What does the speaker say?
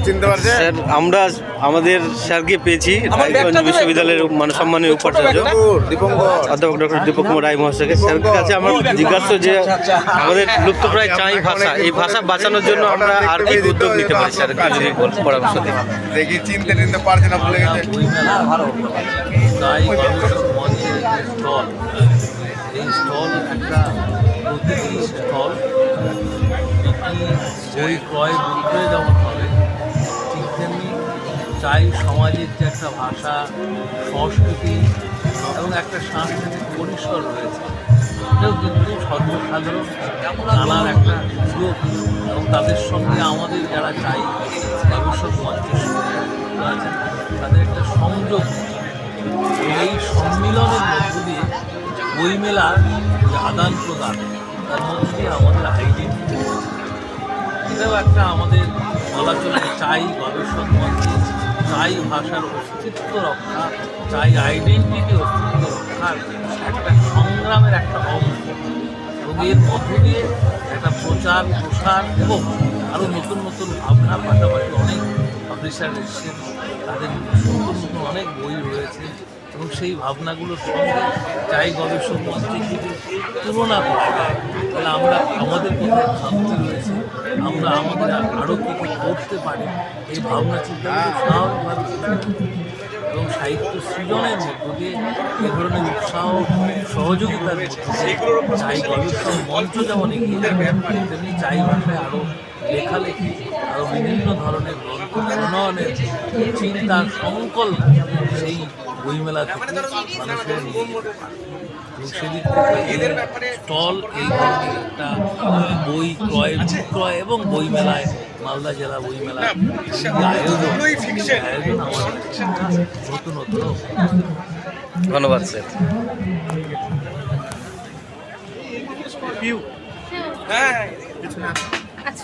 চিনতে পারছে স্যার আমরা আমাদের স্যারকে পেয়েছি রায়গঞ্জ বিশ্ববিদ্যালয়ের সম্মানীয় উপাচার্য অধ্যাপক ডক্টর দীপক কুমার রায় মহাশয়কে। স্যারের কাছে আমার জিজ্ঞাসা যে আমাদের লুপ্তপ্রায় চাই ভাষা, এই ভাষা বাঁচানোর জন্য আমরা আর কি উদ্যোগ নিতে পারি স্যার, যদি পরামর্শ দিন। দেখি চিনতে পারছে না, ভুলে গেছে। এই স্টল একটা প্রতিটি স্টল বই ক্রয় বিক্রয় যেমন হবে, ঠিক তেমনি চাই সমাজের যে একটা ভাষা, সংস্কৃতি এবং একটা সাংস্কৃতিক পরিসর রয়েছে, এটাও কিন্তু সর্বসাধারণ জানার একটা সুযোগ, এবং তাদের সঙ্গে আমাদের যারা চাই গবেষক মঞ্চের সঙ্গে আছে তাদের একটা সংযোগ। এই সম্মিলনের মধ্য দিয়ে বইমেলার যে আদান প্রদান, তার মধ্যে দিয়ে আমাদের আইডেন্টিটি, এটাও একটা আমাদের বলা চলে চাই গবেষক মঞ্চে চাই ভাষার অস্তিত্ব রক্ষা, চাই আইডেন্টিটি অস্তিত্ব রক্ষার একটা সংগ্রামের একটা অংশ, এবং এর মধ্য দিয়ে একটা প্রচার প্রসার এবং আরও নতুন নতুন ভাবনার পাশাপাশি অনেক পাবলিশার এসেছেন, তাদের নতুন নতুন অনেক বই রয়েছে, এবং সেই ভাবনাগুলোর সঙ্গে চাই গবেষক মঞ্চে যদি তুলনা করা যায়, তাহলে আমরা আমাদের কোথায় খামতি রয়েছে, আমরা আমাদের আরও কী কী করতে পারি, এই ভাবনা চিন্তাগুলো স্বাভাবিকভাবে এবং সাহিত্য সৃজনের মধ্য দিয়ে এ ধরনের উৎসাহ সহযোগিতার মধ্যে দিয়ে চাই গবেষক মঞ্চ যেমন এগিয়ে যাবে, তেমনি চাই ভাষায় আরও লেখালেখি, আরও বিভিন্ন ধরনের গ্রন্থ প্রণয়নের চিন্তার সংকল্প সেই বইমেলা থেকে মানুষের নিয়ে যেতে পারে। এবং সেদিক থেকে স্টল এই ধরনের একটা বই ক্রয় বিক্রয় এবং বইমেলায়, মালদা জেলা বইমেলা আয়োজন আমাদের নতুন। ধন্যবাদ স্যার। হ্যাঁ আচ্ছা